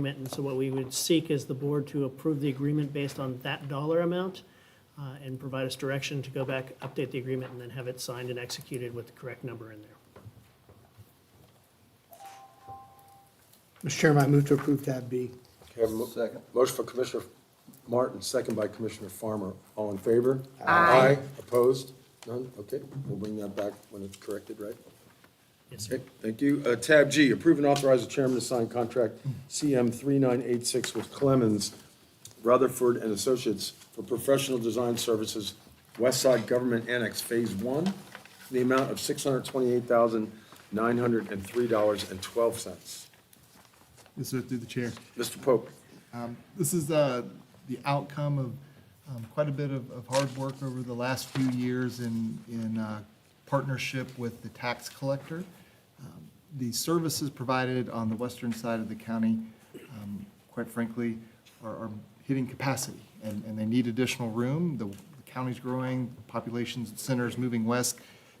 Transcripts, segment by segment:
agreement, and so what we would seek is the board to approve the agreement based on that dollar amount and provide us direction to go back, update the agreement, and then have it signed and executed with the correct number in there. Mr. Chairman, I move to approve tab B. Second. Motion for Commissioner Martin, second by Commissioner Farmer. All in favor? Aye. Opposed? None? Okay, we'll bring that back when it's corrected, right? Yes, sir. Okay, thank you. Tab G, approve and authorize the chairman to sign contract CM 3986 with Clemens, Rutherford and Associates for professional design services, West Side Government Annex Phase 1, in the amount of $628,903.12. Yes, sir, through the chair. Mr. Pope. This is the outcome of quite a bit of hard work over the last few years in partnership with the tax collector. The services provided on the western side of the county, quite frankly, are hitting capacity, and they need additional room. The county's growing, the population center is moving west,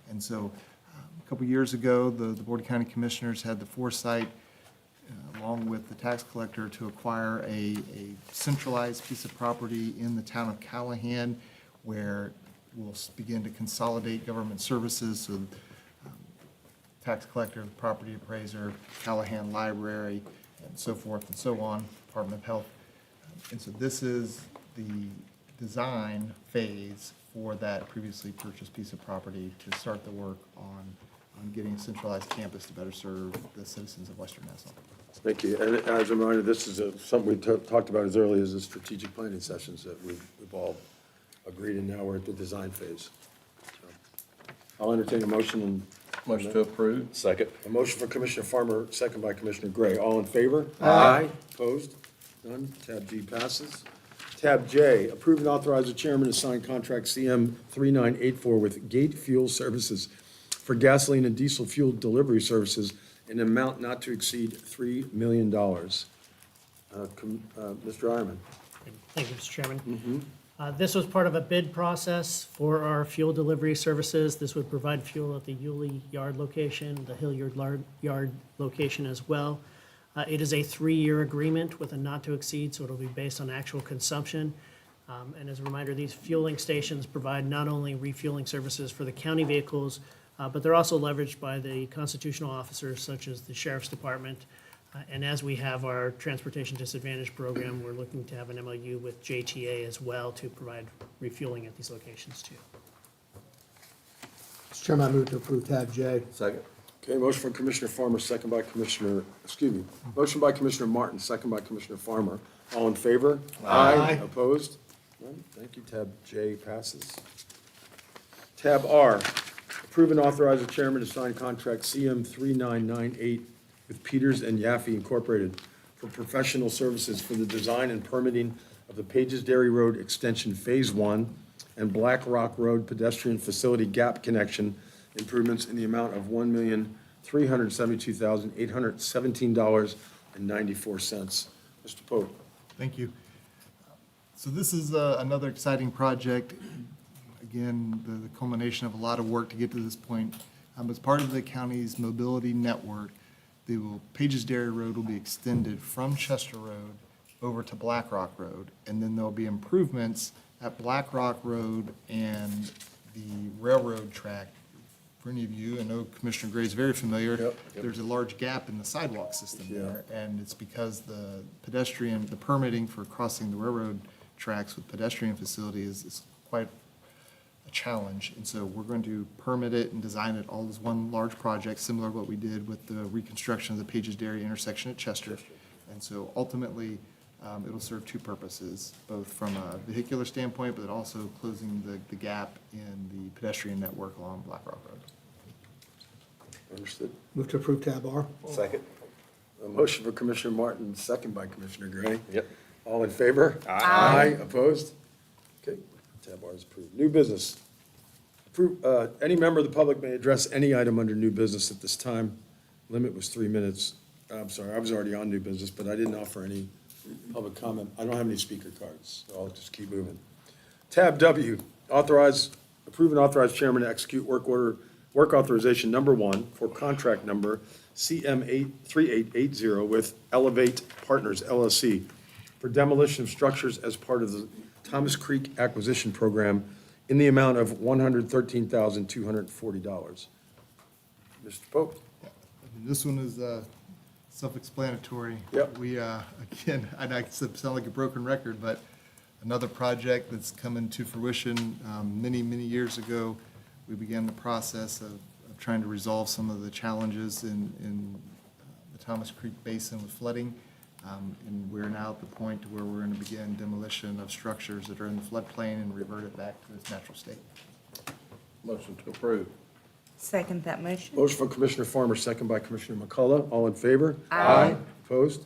and so a couple years ago, the Board of County Commissioners had the foresight, along with the tax collector, to acquire a centralized piece of property in the town of Callahan, where we'll begin to consolidate government services, so tax collector, property appraiser, Callahan Library, and so forth and so on, Department of Health. And so this is the design phase for that previously purchased piece of property to start the work on getting a centralized campus to better serve the citizens of Western Nassau. Thank you. And as a reminder, this is something we talked about as early as the strategic planning sessions that we've all agreed, and now we're at the design phase. So, I'll entertain a motion and. Motion to approve. Second. A motion for Commissioner Farmer, second by Commissioner Gray. All in favor? Aye. Opposed? None? Tab G passes. Tab J, approve and authorize the chairman to sign contract CM 3984 with Gate Fuel Services for gasoline and diesel fuel delivery services in an amount not to exceed $3 million. Mr. Ironman. Thank you, Mr. Chairman. This was part of a bid process for our fuel delivery services. This would provide fuel at the Yulee Yard location, the Hilliard Yard location as well. It is a 3-year agreement with a not to exceed, so it'll be based on actual consumption. And as a reminder, these fueling stations provide not only refueling services for the county vehicles, but they're also leveraged by the constitutional officers such as the Sheriff's Department. And as we have our Transportation Disadvantage Program, we're looking to have an MOU with JTA as well to provide refueling at these locations too. Mr. Chairman, I move to approve tab J. Second. Okay, motion from Commissioner Farmer, second by motion by Commissioner Martin, second by Commissioner Farmer. All in favor? Aye. Opposed? None? Thank you. Tab J passes. Tab R, approve and authorize the chairman to sign contract CM 3998 with Peters and Yaffe Incorporated for professional services for the design and permitting of the Pages Dairy Road Extension Phase 1 and Black Rock Road pedestrian facility gap connection improvements in the amount of $1,372,817.94. Mr. Pope. Thank you. So this is another exciting project. Again, the culmination of a lot of work to get to this point. As part of the county's mobility network, Pages Dairy Road will be extended from Chester Road over to Black Rock Road, and then there'll be improvements at Black Rock Road and the railroad track. For any of you, I know Commissioner Gray is very familiar. Yep. There's a large gap in the sidewalk system Yeah. there, and it's because the permitting for crossing the railroad tracks with pedestrian facility is quite a challenge. And so we're going to permit it and design it all as one large project, similar to what we did with the reconstruction of the Pages Dairy intersection at Chester. And so ultimately, it'll serve two purposes, both from a vehicular standpoint, but also closing the gap in the pedestrian network along Black Rock Road. Understood. Move to approve tab R. Second. A motion for Commissioner Martin, second by Commissioner Gray. Yep. All in favor? Aye. Opposed? Okay, tab R is approved. New business. Any member of the public may address any item under new business at this time. Limit was 3 minutes. I'm sorry, I was already on new business, but I didn't offer any public comment. I don't have any speaker cards, so I'll just keep moving. Tab W, approve and authorize chairman to execute work authorization number 1 for contract number CM3880 with Elevate Partners LLC for demolition of structures as part of the Thomas Creek Acquisition Program in the amount of $113,240. Mr. Pope? This one is self-explanatory. Yep. We, again, I sound like a broken record, but another project that's coming to fruition. Many, many years ago, we began the process of trying to resolve some of the challenges in the Thomas Creek Basin with flooding. And we're now at the point where we're going to begin demolition of structures that are in the floodplain and revert it back to its natural state. Motion to approve. Second that motion. Motion from Commissioner Farmer, second by Commissioner McCullough. All in favor? Aye. Opposed?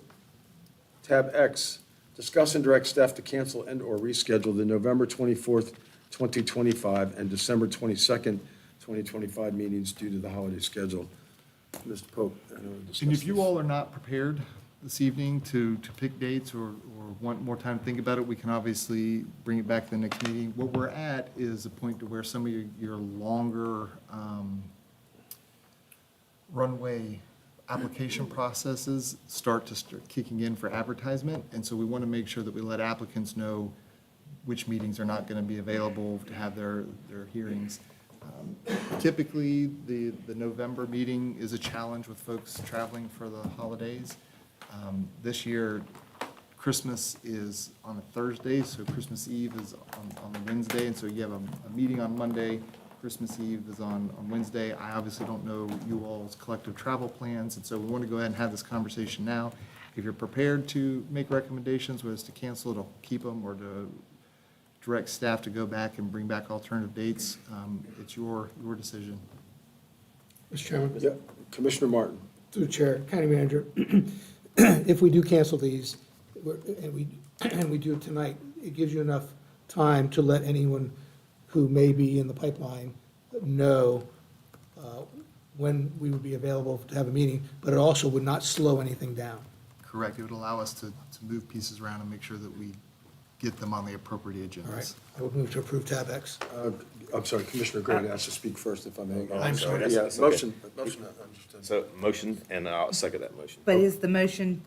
Tab X, discuss and direct staff to cancel and/or reschedule the November 24th, 2025 and December 22nd, 2025 meetings due to the holiday schedule. Mr. Pope, I know we discussed And if you this. all are not prepared this evening to pick dates or want more time to think about it, we can obviously bring it back to the next meeting. What we're at is a point to where some of your longer runway application processes start kicking in for advertisement. And so we want to make sure that we let applicants know which meetings are not going to be available to have their hearings. Typically, the November meeting is a challenge with folks traveling for the holidays. This year, Christmas is on a Thursday, so Christmas Eve is on a Wednesday, and so you have a meeting on Monday, Christmas Eve is on Wednesday. I obviously don't know you all's collective travel plans, and so we want to go ahead and have this conversation now. If you're prepared to make recommendations, whether it's to cancel, to keep them, or to direct staff to go back and bring back alternative dates, it's your decision. Mr. Chairman, Yeah, Commissioner Martin. through the chair, county manager, if we do cancel these, and we do it tonight, it gives you enough time to let anyone who may be in the pipeline know when we would be available to have a meeting, but it also would not slow anything down. Correct. It would allow us to move pieces around and make sure that we get them on the appropriate All right, agendas. I would move to approve tab X. I'm sorry, Commissioner Gray asked to speak first, if I may. I'm sorry. Yeah, That's okay. motion, I understand. So motion, and I'll second that motion. But is the motion,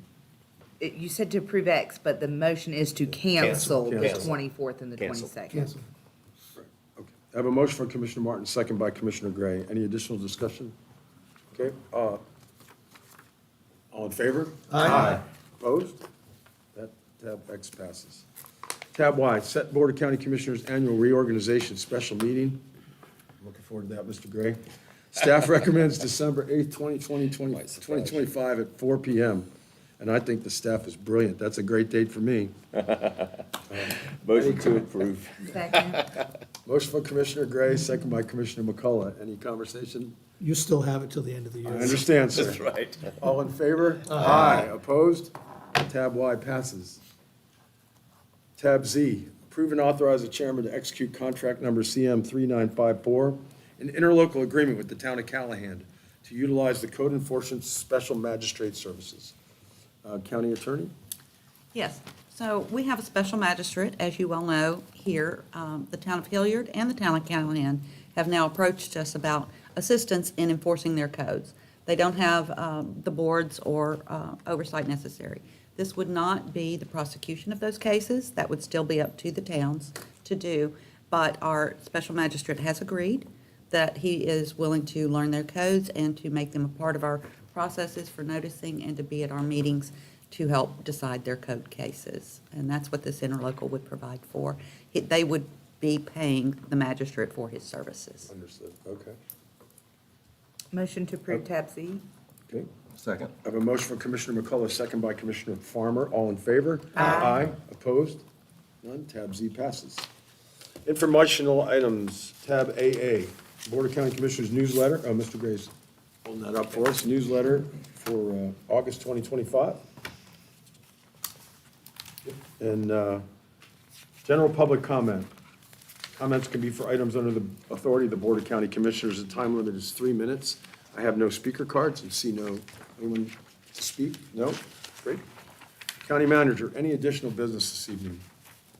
you said to approve X, but the motion is to cancel the Cancel. 24th and the Cancel. 22nd? Cancel. Okay. I have a motion from Commissioner Martin, second by Commissioner Gray. Any additional discussion? Okay, all in favor? Aye. Opposed? That tab X passes. Tab Y, set Board of County Commissioners Annual Reorganization Special Meeting. Looking forward to that, Mr. Gray. Staff recommends December 8th, 2025 at 4 PM. And I think the staff is brilliant. That's a great date for me. Motion to approve. Second. Motion from Commissioner Gray, second by Commissioner McCullough. Any conversation? You still have it till the end of the I year. understand, sir. That's right. All in favor? Aye. Opposed? Tab Y passes. Tab Z, approve and authorize the chairman to execute contract number CM 3954, an interlocal agreement with the town of Callahan to utilize the code enforcement special magistrate services. County Attorney? Yes, so we have a special magistrate, as you well know, here. The town of Hilliard and the town of Callahan have now approached us about assistance in enforcing their codes. They don't have the boards or oversight necessary. This would not be the prosecution of those cases. That would still be up to the towns to do. But our special magistrate has agreed that he is willing to learn their codes and to make them a part of our processes for noticing and to be at our meetings to help decide their code cases. And that's what this interlocal would provide for. They would be paying the magistrate for his services. Understood, okay. Motion to approve tab Z? Okay. Second. I have a motion from Commissioner McCullough, second by Commissioner Farmer. All in favor? Aye. Opposed? None. Tab Z passes. Informational items, tab AA, Board of County Commissioners newsletter. Oh, Mr. Gray's holding that up for us. Newsletter for August 2025. And general public comment. Comments can be for items under the authority of the Board of County Commissioners. The time limit is 3 minutes. I have no speaker cards and see anyone to speak? No? Great. County Manager, any additional business this evening?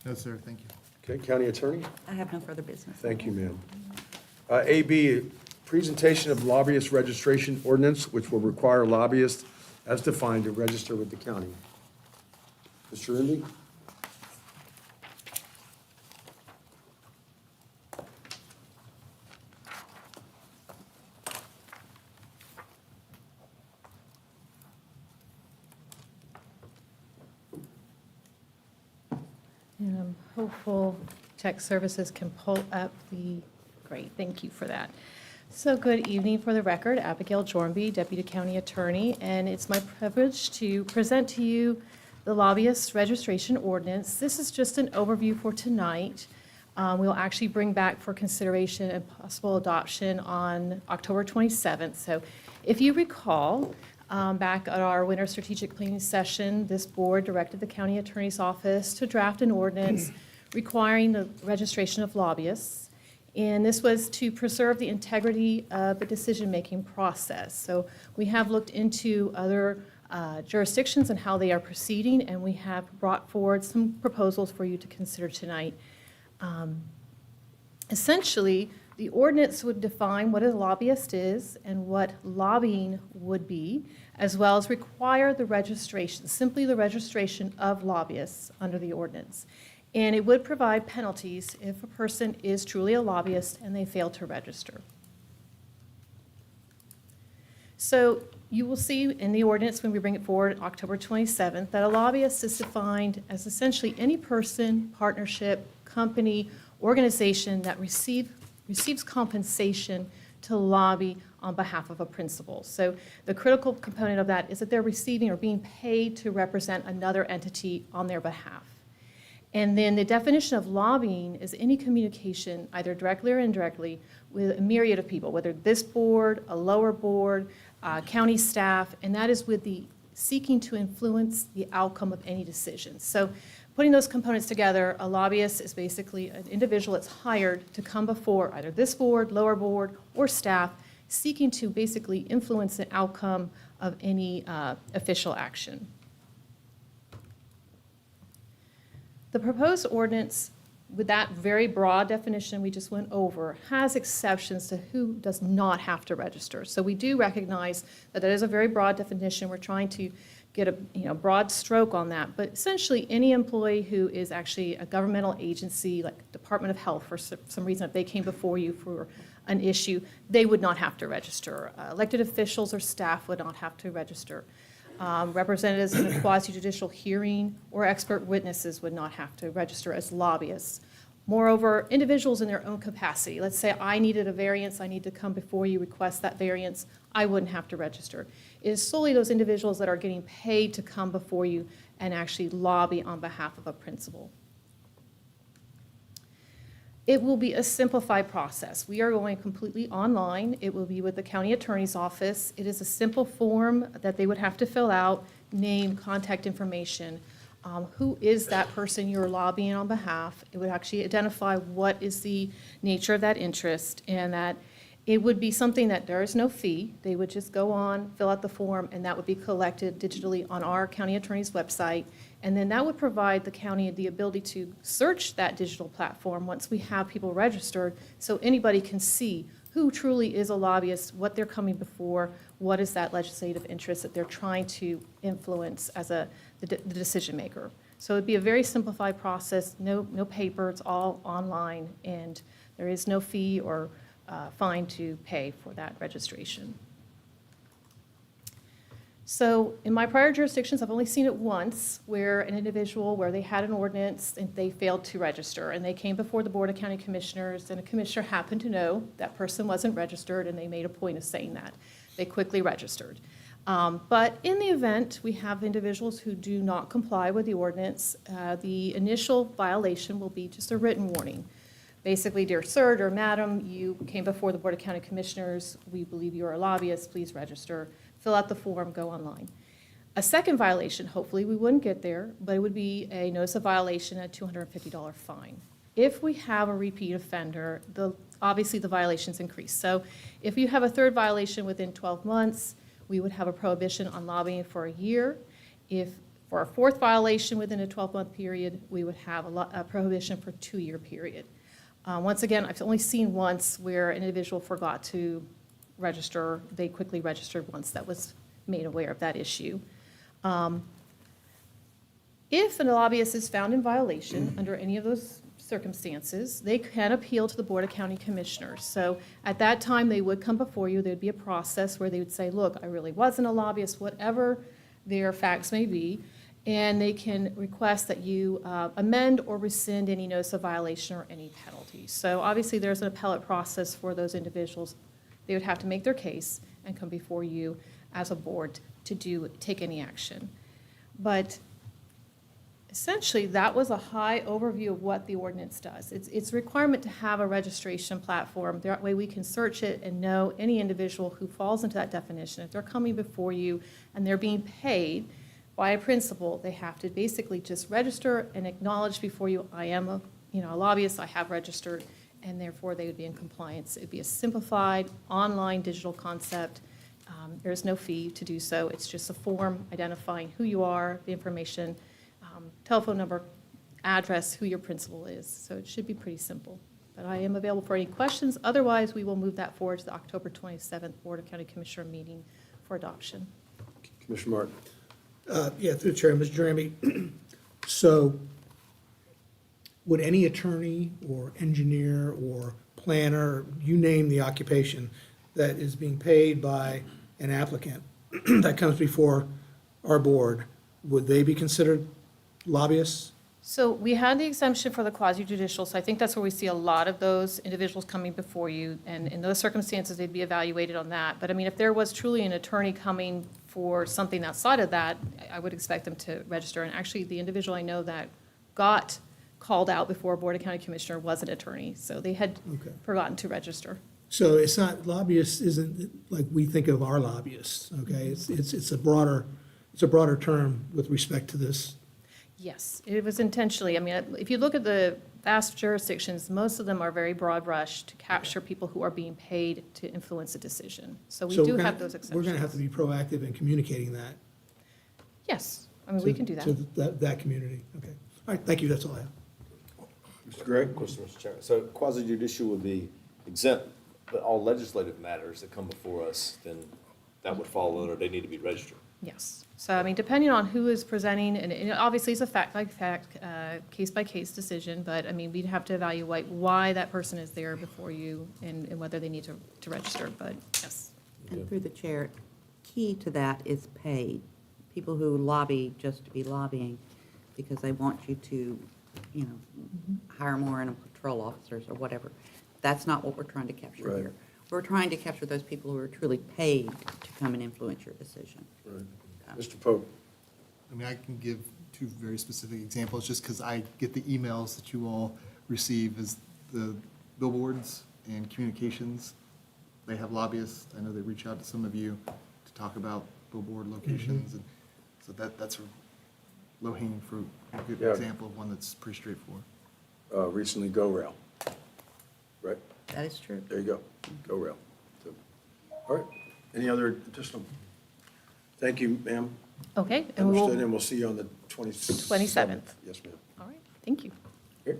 No, sir, thank you. Okay, County Attorney? I have no further business. Thank you, ma'am. AB, Presentation of lobbyist registration ordinance, which will require lobbyists as defined to register with the county. Mr. Ruby? And I'm hopeful tech services can pull up the, great, thank you for that. So good evening. For the record, Abigail Jornby, Deputy County Attorney, and it's my privilege to present to you the lobbyist registration ordinance. This is just an overview for tonight. We'll actually bring back for consideration and possible adoption on October 27th. So if you recall, back at our winter strategic planning session, this board directed the county attorney's office to draft an ordinance requiring the registration of lobbyists. And this was to preserve the integrity of the decision-making process. So we have looked into other jurisdictions and how they are proceeding, and we have brought forward some proposals for you to consider tonight. Essentially, the ordinance would define what a lobbyist is and what lobbying would be, as well as require the registration, simply the registration of lobbyists under the ordinance. And it would provide penalties if a person is truly a lobbyist and they fail to register. So you will see in the ordinance when we bring it forward October 27th that a lobbyist is defined as essentially any person, partnership, company, organization that receives compensation to lobby on behalf of a principal. So the critical component of that is that they're receiving or being paid to represent another entity on their behalf. And then the definition of lobbying is any communication, either directly or indirectly, with a myriad of people, whether this board, a lower board, county staff, and that is with the seeking to influence the outcome of any decision. So putting those components together, a lobbyist is basically an individual that's hired to come before either this board, lower board, or staff, seeking to basically influence the outcome of any official action. The proposed ordinance, with that very broad definition we just went over, has exceptions to who does not have to register. So we do recognize that that is a very broad definition. We're trying to get a broad stroke on that. But essentially, any employee who is actually a governmental agency, like Department of Health, for some reason, if they came before you for an issue, they would not have to register. Elected officials or staff would not have to register. Representatives in a quasi-judicial hearing or expert witnesses would not have to register as lobbyists. Moreover, individuals in their own capacity, let's say I needed a variance, I need to come before you, request that variance, I wouldn't have to register. It is solely those individuals that are getting paid to come before you and actually lobby on behalf of a principal. It will be a simplified process. We are going completely online. It will be with the county attorney's office. It is a simple form that they would have to fill out, name, contact information. Who is that person you're lobbying on behalf? It would actually identify what is the nature of that interest, and that it would be something that there is no fee. They would just go on, fill out the form, and that would be collected digitally on our county attorney's website. And then that would provide the county the ability to search that digital platform once we have people registered, so anybody can see who truly is a lobbyist, what they're coming before, what is that legislative interest that they're trying to influence as the decision maker. So it'd be a very simplified process, no paper, it's all online, and there is no fee or fine to pay for that registration. So in my prior jurisdictions, I've only seen it once where an individual, where they had an ordinance and they failed to register, and they came before the Board of County Commissioners, and a commissioner happened to know that person wasn't registered, and they made a point of saying that. They quickly registered. But in the event we have individuals who do not comply with the ordinance, the initial violation will be just a written warning. Basically, dear sir, dear madam, you came before the Board of County Commissioners. We believe you are a lobbyist. Please register. Fill out the form, go online. A second violation, hopefully we wouldn't get there, but it would be a notice of violation at $250 fine. If we have a repeat offender, obviously the violations increase. So if you have a third violation within 12 months, we would have a prohibition on lobbying for a year. If for a fourth violation within a 12-month period, we would have a prohibition for a 2-year period. Once again, I've only seen once where an individual forgot to register. They quickly registered once that was made aware of that issue. If a lobbyist is found in violation under any of those circumstances, they can appeal to the Board of County Commissioners. So at that time, they would come before you. There'd be a process where they would say, look, I really wasn't a lobbyist, whatever their facts may be, and they can request that you amend or rescind any notice of violation or any penalty. So obviously, there's an appellate process for those individuals. They would have to make their case and come before you as a board to take any action. But essentially, that was a high overview of what the ordinance does. It's a requirement to have a registration platform. That way we can search it and know any individual who falls into that definition. If they're coming before you and they're being paid by a principal, they have to basically just register and acknowledge before you, I am a lobbyist, I have registered, and therefore they would be in compliance. It'd be a simplified, online, digital concept. There's no fee to do so. It's just a form identifying who you are, the information, telephone number, address, who your principal is. So it should be pretty simple. But I am available for any questions. Otherwise, we will move that forward to the October 27th Board of County Commissioner meeting for adoption. Commissioner Martin. Yeah, through the chair, Ms. Jeremy. So would any attorney or engineer or planner, you name the occupation, that is being paid by an applicant that comes before our board, would they be considered lobbyists? So we had the exemption for the quasi-judicial, so I think that's where we see a lot of those individuals coming before you, and in those circumstances, they'd be evaluated on that. But I mean, if there was truly an attorney coming for something outside of that, I would expect them to register. And actually, the individual I know that got called out before a Board of County Commissioner was an attorney, so they had Okay. forgotten to register. So it's not, lobbyists isn't like we think of our lobbyists, okay? It's a broader term with respect to this. Yes, it was intentionally. I mean, if you look at the vast jurisdictions, most of them are very broad brush to capture people who are being paid to influence a decision. So we So do we're gonna- have those exceptions. We're gonna have to be proactive in communicating that. Yes, I mean, we to- can do that. To that community, okay. All right, thank you, that's all I have. Mr. Gregg? Question, Mr. Chairman. So quasi judicial would be exempt, but all legislative matters that come before us, then that would fall under, they need to be registered. Yes. So, I mean, depending on who is presenting, and it obviously it's a fact-by-fact, case-by-case decision, but, I mean, we'd have to evaluate why that person is there before you and whether they need to register, but yes. And through the chair, key to that is paid. People who lobby just to be lobbying because they want you to, hire more animal control officers or whatever. That's not what we're trying to capture Right. here. We're trying to capture those people who are truly paid to come and influence your decision. Right. Mr. Pope? I mean, I can give two very specific examples, just because I get the emails that you all receive as the billboards and communications. They have lobbyists. I know they reach out to some of you to talk about billboard locations. And so that's a low-hanging fruit, a good Yeah. example of one that's pretty straightforward. Recently, Go Rail. Right? That is true. There you go. Go Rail. So, all right. Any other additional? Thank you, ma'am. Okay, and we Understood, and will, we'll see you on the 27th. 27th. Yes, ma'am. all right, thank you. Okay.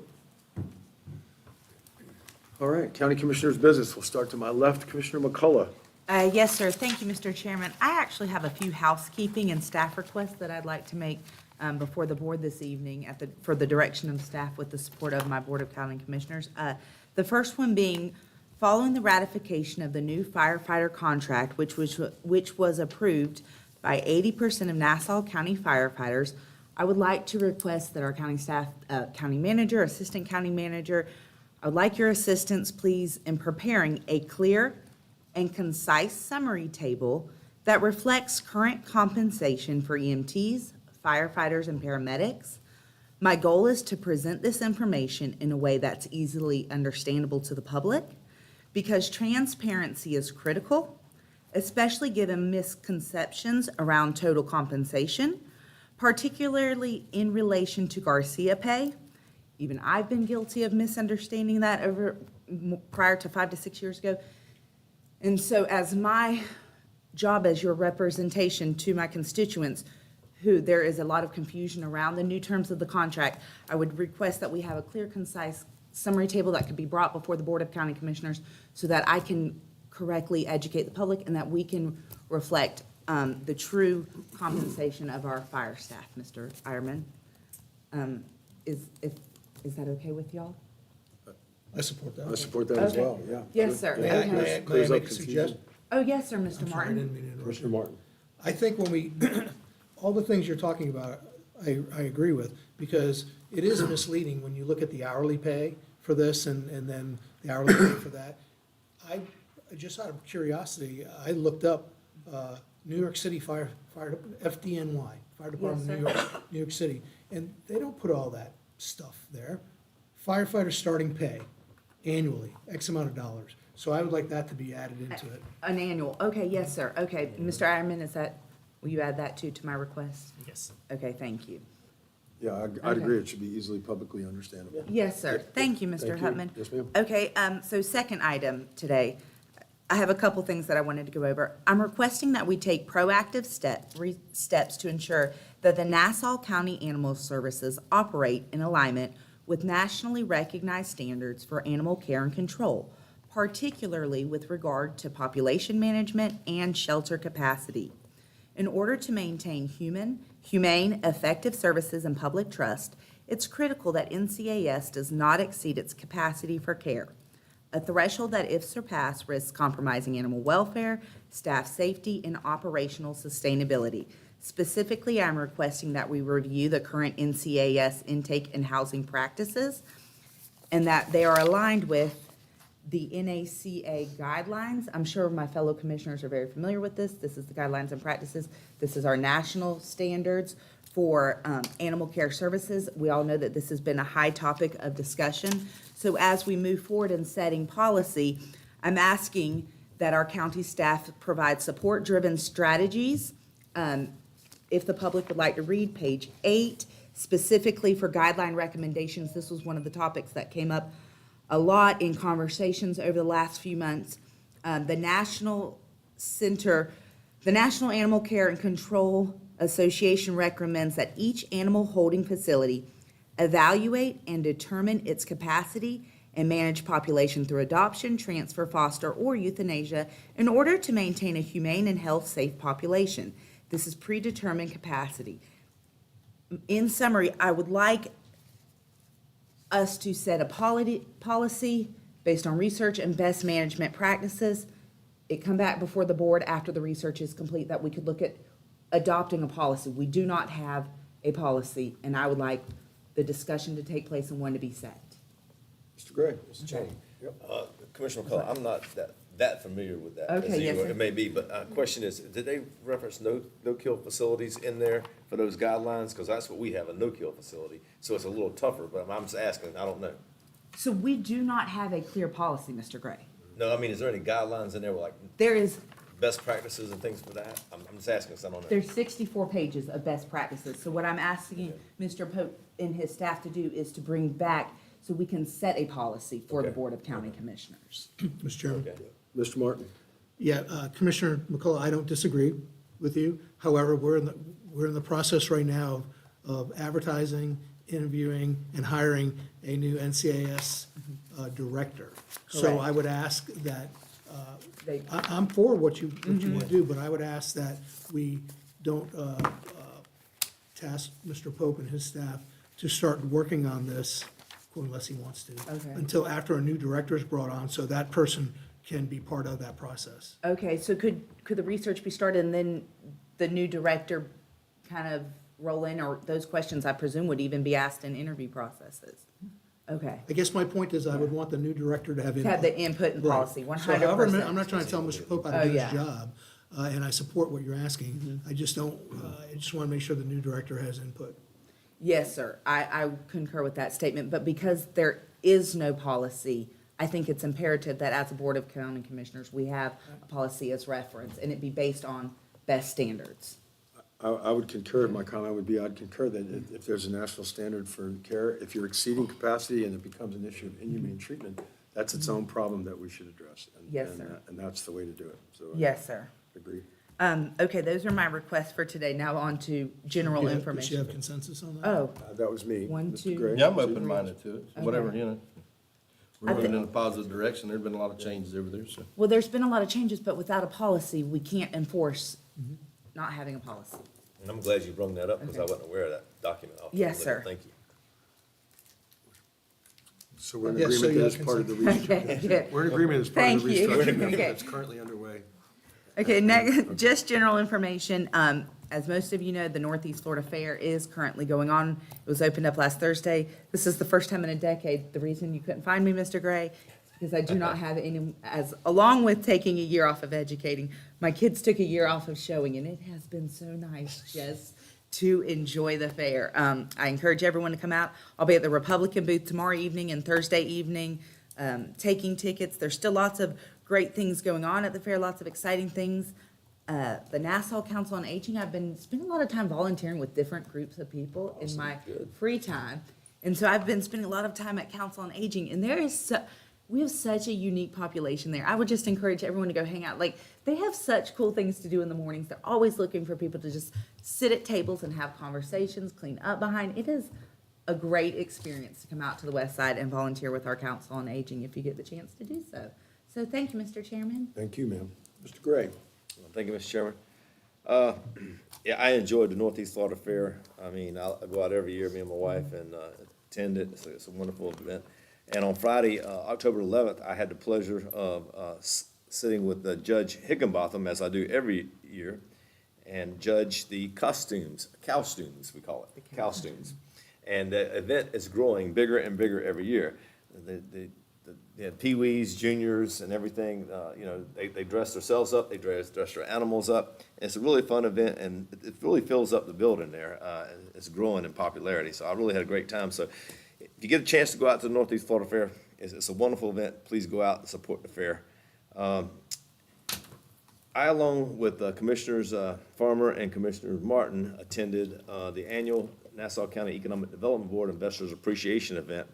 All right, County Commissioners' business. We'll start to my left. Commissioner McCullough. Yes, sir. Thank you, Mr. Chairman. I actually have a few housekeeping and staff requests that I'd like to make before the board this evening for the direction of staff with the support of my Board of County Commissioners. The first one being, following the ratification of the new firefighter contract, which was approved by 80% of Nassau County firefighters, I would like to request that our county staff, county manager, assistant county manager, I would like your assistance, please, in preparing a clear and concise summary table that reflects current compensation for EMTs, firefighters, and paramedics. My goal is to present this information in a way that's easily understandable to the public, because transparency is critical, especially given misconceptions around total compensation, particularly in relation to Garcia pay. Even I've been guilty of misunderstanding that prior to 5 to 6 years ago. And so as my job as your representation to my constituents, who there is a lot of confusion around the new terms of the contract, I would request that we have a clear, concise summary table that could be brought before the Board of County Commissioners so that I can correctly educate the public and that we can reflect the true compensation of our fire staff, Mr. Ironman. Is that okay with y'all? I support that. I support that as Okay. well, yeah. Yes, sir. May I- Okay. may I- may I Clears up make a confusion. suggestion? Oh, yes, sir, Mr. I'm sorry, I Martin. didn't mean to interrupt you. Commissioner Martin. I think when we, all the things you're talking about, I agree with, because it is misleading when you look at the hourly pay for this and then the hourly pay for that. I, just out of curiosity, I looked up New York City Fire, FDNY, Fire Department of New York City, and they don't put all that stuff there. Firefighter starting pay annually, X amount of dollars. So I would like that to be added into it. An annual, okay, yes, sir, okay. Mr. Ironman, will you add that to my request? Yes. Okay, thank you. Yeah, I'd Okay. agree, it should be easily publicly understandable. Yes, sir. Thank you, Mr. Thank you. Hutman. Yes, ma'am. Okay, so second item today, I have a couple things that I wanted to go over. I'm requesting that we take proactive steps to ensure that the Nassau County Animal Services operate in alignment with nationally recognized standards for animal care and control, particularly with regard to population management and shelter capacity. In order to maintain humane, effective services and public trust, it's critical that NCAS does not exceed its capacity for care, a threshold that, if surpassed, risks compromising animal welfare, staff safety, and operational sustainability. Specifically, I'm requesting that we review the current NCAS intake and housing practices, and that they are aligned with the NACA guidelines. I'm sure my fellow commissioners are very familiar with this. This is the guidelines and practices. This is our national standards for animal care services. We all know that this has been a high topic of discussion. So as we move forward in setting policy, I'm asking that our county staff provide support-driven strategies. If the public would like to read page 8, specifically for guideline recommendations, this was one of the topics that came up a lot in conversations over the last few months. The National Animal Care and Control Association recommends that each animal holding facility evaluate and determine its capacity and manage population through adoption, transfer, foster, or euthanasia in order to maintain a humane and health-safe population. This is predetermined capacity. In summary, I would like us to set a policy based on research and best management practices. It come back before the board after the research is complete, that we could look at adopting a policy. We do not have a policy, and I would like the discussion to take place and one to be set. Mr. Gray? Mr. Chairman, Yep. Commissioner McCullough, I'm not that familiar with that. Okay, as yes, you- sir. It may be, but question is, did they reference no-kill facilities in there for those guidelines? Because that's what we have, a no-kill facility. So it's a little tougher, but I'm just asking, I don't know. So we do not have a clear policy, Mr. Gray. No, I mean, is there any guidelines in there with like There is, best practices and things for that? I'm just asking, because I don't know. there's 64 pages of best practices. So what I'm asking Mr. Pope and his staff to do is to bring back so we can set a policy for the Okay. Board of County Commissioners. Mr. Chairman? Okay. Mr. Martin? Yeah, Commissioner McCullough, I don't disagree with you. However, we're in the process right now of advertising, interviewing, and hiring a new NCAS director. So Correct. I would ask that, They- I'm for what you want to do, but I would ask that we don't task Mr. Pope and his staff to start working on this, unless he wants to, Okay. until after a new director is brought on, so that person can be part of that process. Okay, so could the research be started and then the new director kind of roll in, or those questions, I presume, would even be asked in interview processes? Okay. I guess my point is I would want the new director to have To input. have the input and Right. policy, So 100%. however, I'm not trying to tell Mr. Pope how Oh, to do his yeah. job, and I support what you're asking. I just don't, I just want to make sure the new director has input. Yes, sir. I concur with that statement, but because there is no policy, I think it's imperative that as a Board of County Commissioners, we have a policy as reference, and it be based on best standards. I would concur, my comment would be, I'd concur that if there's a national standard for care, if you're exceeding capacity and it becomes an issue of inhumane treatment, that's its own problem that we should address. Yes, sir. And that's the way to do it, so. Yes, sir. Agree. Okay, those are my requests for today. Now on to general Does she have information. consensus on that? Oh, That was me. One, Mr. two. Gray? Yeah, I'm open-minded to it, Okay. whatever, you know. We're moving in a positive direction. There've been a lot of changes over there, so. Well, there's been a lot of changes, but without a policy, we can't enforce not having a policy. And I'm glad you brought that up, because I Okay. wasn't aware of that document. I'll Yes, look at it. sir. Thank you. So we're in Yes, so agreement that yeah, it's part of the restructuring. Okay. We're in agreement as part of the Thank you. restructuring Okay. that's currently underway. Okay, next, just general information. As most of you know, the Northeast Florida Fair is currently going on. It was opened up last Thursday. This is the first time in a decade. The reason you couldn't find me, Mr. Gray, is because I do not have any, along with taking a year off of educating, my kids took a year off of showing, and it has been so nice just to enjoy the fair. I encourage everyone to come out. I'll be at the Republican booth tomorrow evening and Thursday evening, taking tickets. There's still lots of great things going on at the fair, lots of exciting things. The Nassau Council on Aging, I've been spending a lot of time volunteering with different groups of people in my free time. And so I've been spending a lot of time at Council on Aging, and we have such a unique population there. I would just encourage everyone to go hang out. Like, they have such cool things to do in the mornings. They're always looking for people to just sit at tables and have conversations, clean up behind. It is a great experience to come out to the West Side and volunteer with our Council on Aging if you get the chance to do so. So thank you, Mr. Chairman. Thank you, ma'am. Mr. Gray? Thank you, Mr. Chairman. Yeah, I enjoyed the Northeast Florida Fair. I mean, I go out every year, me and my wife, and attend it. It's a wonderful event. And on Friday, October 11th, I had the pleasure of sitting with Judge Higginbotham, as I do every year, and judge the costumes, we call it, costumes. And the event is growing bigger and bigger every year. They had peewees, juniors, and everything. They dress themselves up. They dress their animals up. And it's a really fun event, and it really fills up the building there. It's growing in popularity. So I really had a great time. So if you get a chance to go out to the Northeast Florida Fair, it's a wonderful event. Please go out and support the fair. I, along with Commissioners Farmer and Commissioner Martin, attended the annual Nassau County Economic Development Board Investors Appreciation Event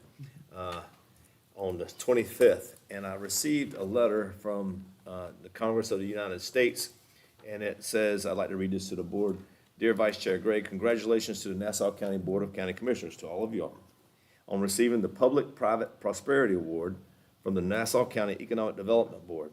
on the 25th, and I received a letter from the Congress of the United States, and it says, I'd like to read this to the board. Dear Vice Chair Gray, congratulations to the Nassau County Board of County Commissioners, to all of y'all, on receiving the Public-Private Prosperity Award from the Nassau County Economic Development Board.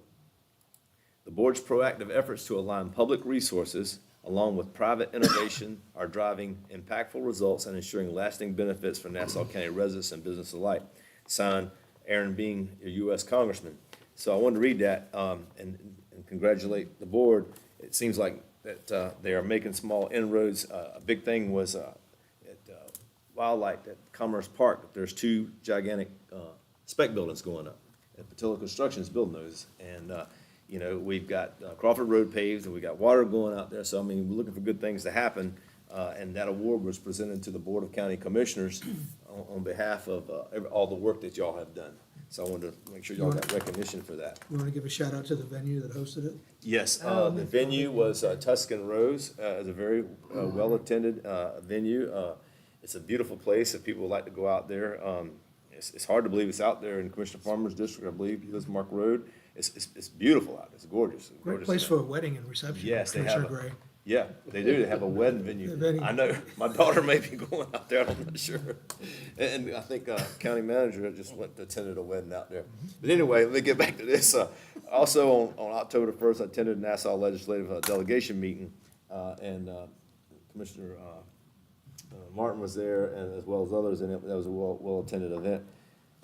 The board's proactive efforts to align public resources along with private innovation are driving impactful results and ensuring lasting benefits for Nassau County residents and business alike. Signed, Aaron Bean, your U.S. Congressman. So I wanted to read that and congratulate the board. It seems like that they are making small inroads. A big thing was at Wildlife at Commerce Park. There's two gigantic spec buildings going up. And Patillo Construction is building those. And, we've got Crawford Road paved, and we got water going out there. So, I mean, we're looking for good things to happen. And that award was presented to the Board of County Commissioners on behalf of all the work that y'all have done. So I wanted to make sure y'all got recognition for that. You want to give a shout out to the venue that hosted it? Yes, the venue was Tuscan Rose. It's a very well-attended venue. It's a beautiful place if people would like to go out there. It's hard to believe it's out there in Commissioner Farmer's district, I believe. He lives in Mark Road. It's beautiful out there. It's gorgeous. Great place for a wedding and reception. Yes, they Commissioner have Gray. Yeah, they do. They have a wedding venue. Venue. I know, my daughter may be going out there, I'm not sure. And I think county manager just attended a wedding out there. But anyway, let me get back to this. Also on October 1st, I attended a Nassau Legislative Delegation meeting, and Commissioner Martin was there, and as well as others, and that was a well-attended event.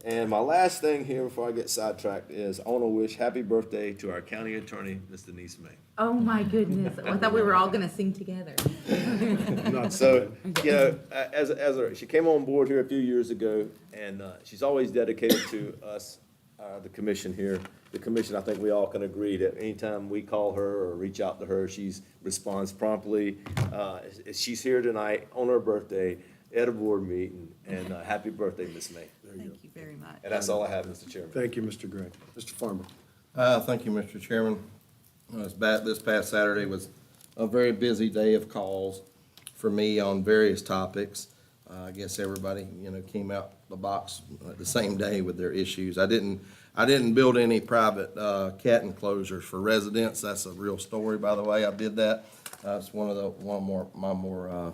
And my last thing here before I get sidetracked is I want to wish happy birthday to our county attorney, Ms. Denise May. Oh, my goodness. I thought we were all going to sing together. So, she came on board here a few years ago, and she's always dedicated to us, the commission here. The commission, I think we all can agree that anytime we call her or reach out to her, she responds promptly. She's here tonight on her birthday at a board meeting, and happy birthday, Ms. May. Thank you very much. And that's all I have, Mr. Chairman. Thank you, Mr. Gray. Mr. Farmer? Thank you, Mr. Chairman. This past Saturday was a very busy day of calls for me on various topics. I guess everybody, came out the box the same day with their issues. I didn't build any private cat enclosures for residents. That's a real story, by the way. I did that. It's one of my more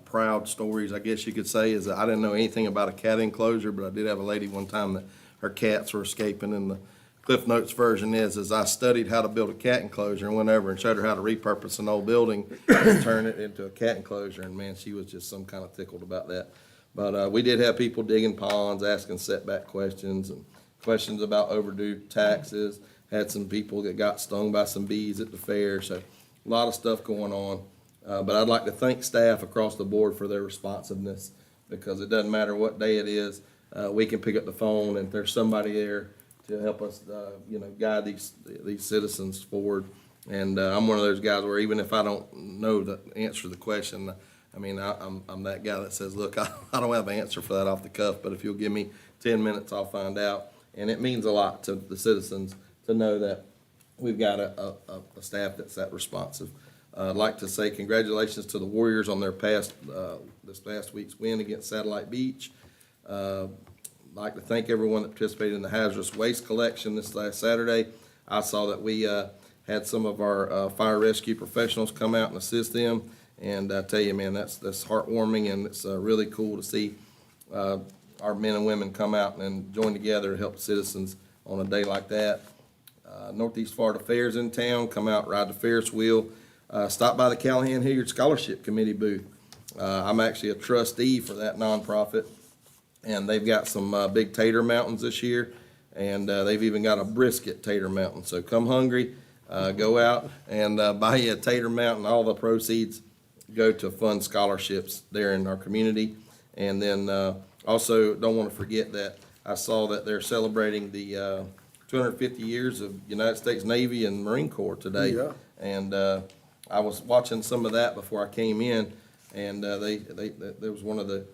proud stories, I guess you could say, is that I didn't know anything about a cat enclosure, but I did have a lady one time that her cats were escaping, and the Cliff Notes version is I studied how to build a cat enclosure and went over and showed her how to repurpose an old building and turn it into a cat enclosure, and man, she was just some kind of tickled about that. But we did have people digging ponds, asking setback questions, and questions about overdue taxes. Had some people that got stung by some bees at the fair, so a lot of stuff going on. But I'd like to thank staff across the board for their responsiveness, because it doesn't matter what day it is, we can pick up the phone and there's somebody there to help us, guide these citizens forward. And I'm one of those guys where even if I don't know the answer to the question, I mean, I'm that guy that says, look, I don't have an answer for that off the cuff, but if you'll give me 10 minutes, I'll find out. And it means a lot to the citizens to know that we've got a staff that's that responsive. I'd like to say congratulations to the Warriors on their this past week's win against Satellite Beach. I'd like to thank everyone that participated in the hazardous waste collection this last Saturday. I saw that we had some of our fire rescue professionals come out and assist them. And I tell you, man, that's heartwarming, and it's really cool to see our men and women come out and join together to help citizens on a day like that. Northeast Florida Fair's in town. Come out, ride the Ferris wheel. Stop by the Callahan Hilliard Scholarship Committee booth. I'm actually a trustee for that nonprofit, and they've got some big tater mountains this year, and they've even got a brisket tater mountain. So come hungry, go out and buy you a tater mountain. All the proceeds go to fund scholarships there in our community. And then also don't want to forget that I saw that they're celebrating the 250 years of United States Navy and Marine Corps today. Yeah. And I was watching some of that before I came in, and there was one of the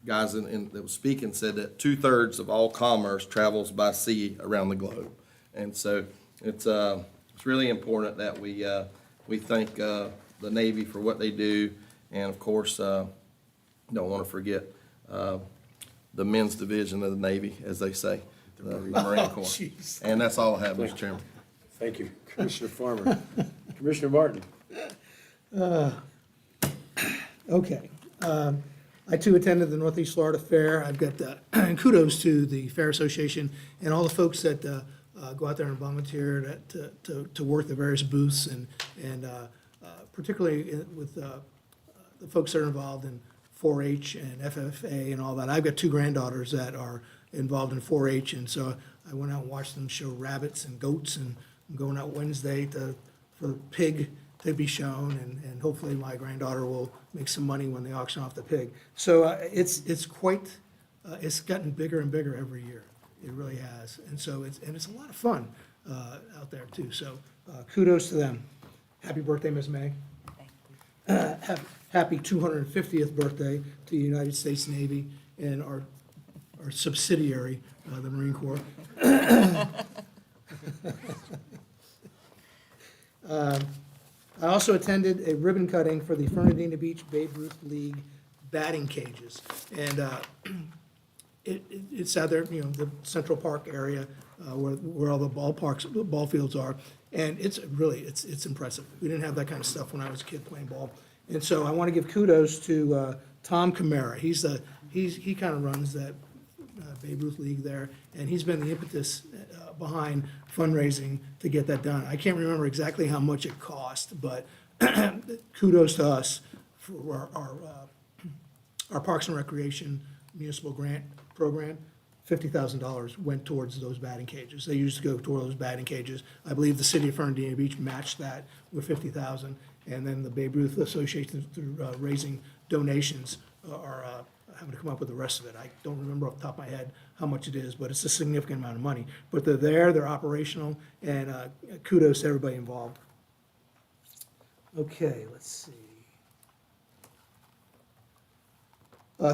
guys that was speaking said that 2/3 of all commerce travels by sea around the globe. And so it's really important that we thank the Navy for what they do, and of course, don't want to forget the men's division of the Navy, as they say, the Marine Corps. jeez. And that's all I have, Mr. Chairman. Thank you, Commissioner Farmer. Commissioner Martin? Okay. I too attended the Northeast Florida Fair. I've got, and kudos to the Fair Association and all the folks that go out there and volunteer to work the various booths, and particularly with the folks that are involved in 4-H and FFA and all that. I've got two granddaughters that are involved in 4-H, and so I went out and watched them show rabbits and goats, and I'm going out Wednesday for the pig to be shown, and hopefully my granddaughter will make some money when they auction off the pig. So it's quite, it's gotten bigger and bigger every year. It really has. And so it's a lot of fun out there too. So kudos to them. Happy birthday, Ms. May. Happy 250th birthday to the United States Navy and our subsidiary, the Marine Corps. I also attended a ribbon cutting for the Fernandina Beach Babe Ruth League batting cages. And it's out there, the Central Park area where all the ball fields are. And it's really, it's impressive. We didn't have that kind of stuff when I was a kid playing ball. And so I want to give kudos to Tom Camara. He kind of runs that Babe Ruth League there, and he's been the impetus behind fundraising to get that done. I can't remember exactly how much it cost, but kudos to us for our Parks and Recreation municipal grant program. $50,000 went towards those batting cages. They used to go toward those batting cages. I believe the city of Fernandina Beach matched that with $50,000, and then the Babe Ruth Association, through raising donations, are having to come up with the rest of it. I don't remember off the top of my head how much it is, but it's a significant amount of money. But they're there, they're operational, and kudos to everybody involved. Okay, let's see.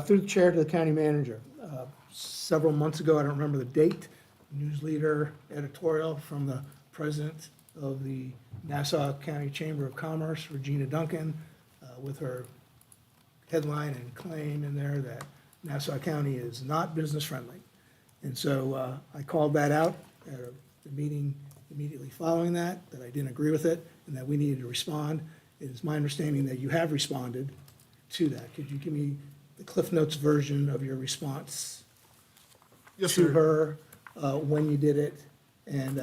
Through the chair to the county manager. Several months ago, I don't remember the date, news leader editorial from the president of the Nassau County Chamber of Commerce, Regina Duncan, with her headline and claim in there that Nassau County is not business friendly. And so I called that out at the meeting immediately following that I didn't agree with it and that we needed to respond. It is my understanding that you have responded to that. Could you give me the Cliff Notes version of your response? Yes, to sir. her, when you did it, and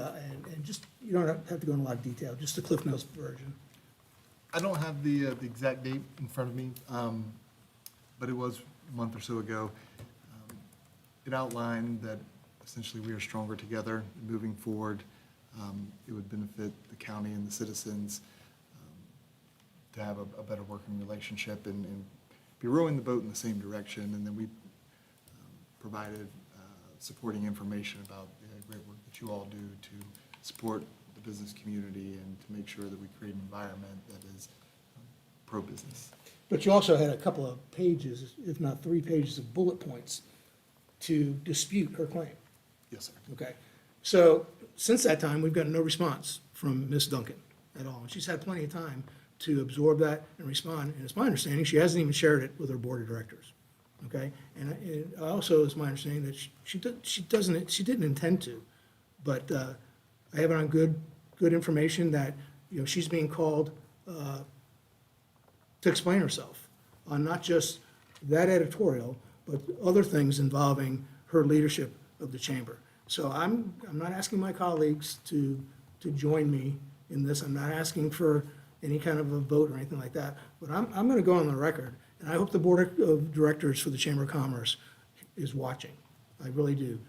just, you don't have to go into a lot of detail, just the Cliff Notes version. I don't have the exact date in front of me, but it was a month or so ago. It outlined that essentially we are stronger together moving forward. It would benefit the county and the citizens to have a better working relationship and be rowing the boat in the same direction. And then we provided supporting information about the great work that you all do to support the business community and to make sure that we create an environment that is pro-business. But you also had a couple of pages, if not 3 pages of bullet points to dispute her claim. Yes, sir. Okay, so since that time, we've gotten no response from Ms. Duncan at all. And she's had plenty of time to absorb that and respond. And it's my understanding, she hasn't even shared it with her board of directors. Okay, and it also is my understanding that she didn't intend to. But I have it on good information that, you know, she's being called to explain herself on not just that editorial, but other things involving her leadership of the chamber. So I'm not asking my colleagues to join me in this. I'm not asking for any kind of a vote or anything like that. But I'm going to go on the record, and I hope the board of directors for the Chamber of Commerce is watching. I really do.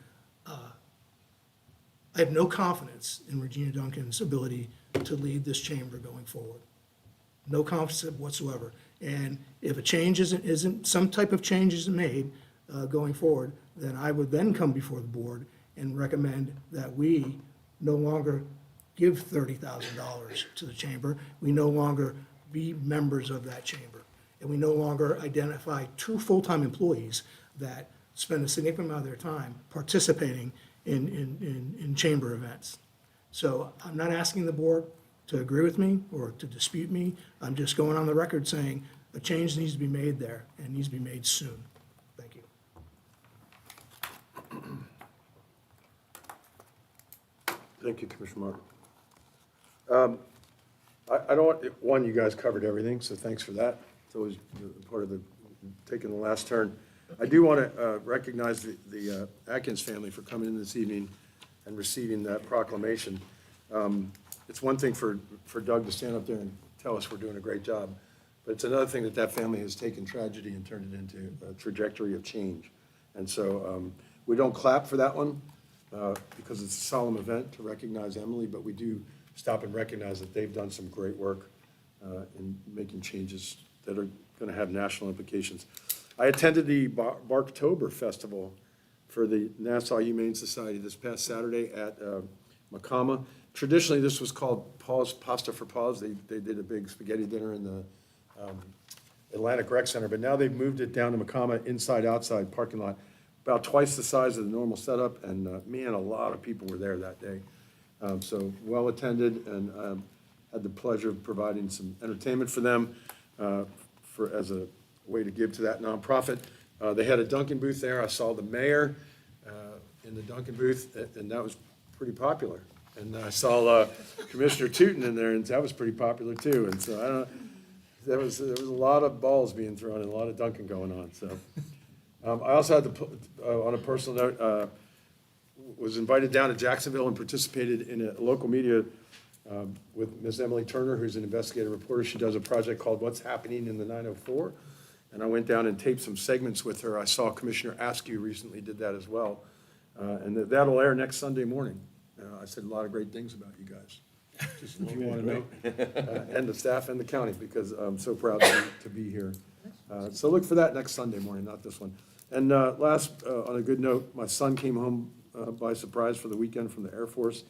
I have no confidence in Regina Duncan's ability to lead this chamber going forward. No confidence whatsoever. And if a change isn't some type of change isn't made going forward, then I would then come before the board and recommend that we no longer give $30,000 to the chamber. We no longer be members of that chamber. And we no longer identify 2 full-time employees that spend a significant amount of their time participating in chamber events. So I'm not asking the board to agree with me or to dispute me. I'm just going on the record saying a change needs to be made there and needs to be made soon. Thank you. Thank you, Commissioner Martin. I don't, one, you guys covered everything, so thanks for that. It's always part of the, taking the last turn. I do want to recognize the Atkins family for coming in this evening and receiving that proclamation. It's one thing for Doug to stand up there and tell us we're doing a great job, but it's another thing that family has taken tragedy and turned it into a trajectory of change. And so we don't clap for that one because it's a solemn event to recognize Emily, but we do stop and recognize that they've done some great work in making changes that are going to have national implications. I attended the Barktober Festival for the Nassau Humane Society this past Saturday at Macama. Traditionally, this was called Paws, Pasta for Paws. They did a big spaghetti dinner in the Atlantic Rec Center, but now they've moved it down to Macama, inside-outside parking lot, about twice the size of the normal setup, and man, a lot of people were there that day. So well-attended, and had the pleasure of providing some entertainment for them as a way to give to that nonprofit. They had a Dunkin' booth there. I saw the mayor in the Dunkin' booth, and that was pretty popular. And I saw Commissioner Tootin in there, and that was pretty popular too. And so I don't, there was a lot of balls being thrown and a lot of Dunkin' going on. So I also had on a personal note, was invited down to Jacksonville and participated in a local media with Ms. Emily Turner, who's an investigative reporter. She does a project called What's Happening in the 904. And I went down and taped some segments with her. I saw Commissioner Askew recently did that as well. And that'll air next Sunday morning. I said a lot of great things about you guys, just if you want to know. And the staff and the county, because I'm so proud to be here. So look for that next Sunday morning, not this one. And last, on a good note, my son came home by surprise for the weekend from the Air Force.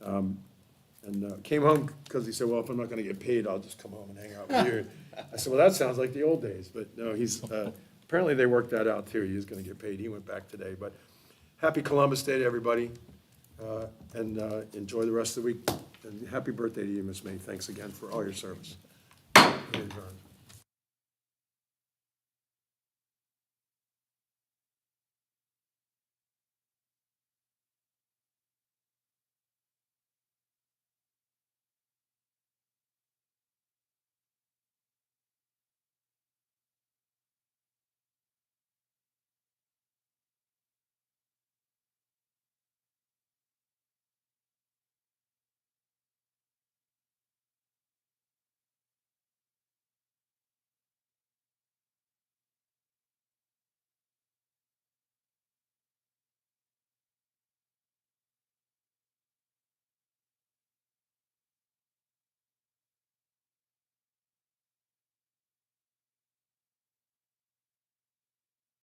And came home because he said, well, if I'm not going to get paid, I'll just come home and hang out with you. I said, well, that sounds like the old days. But no, he's, apparently they worked that out too. He was going to get paid. He went back today. But happy Columbus Day to everybody. And enjoy the rest of the week. And happy birthday to you, Miss May. Thanks again for all your service. We're adjourned.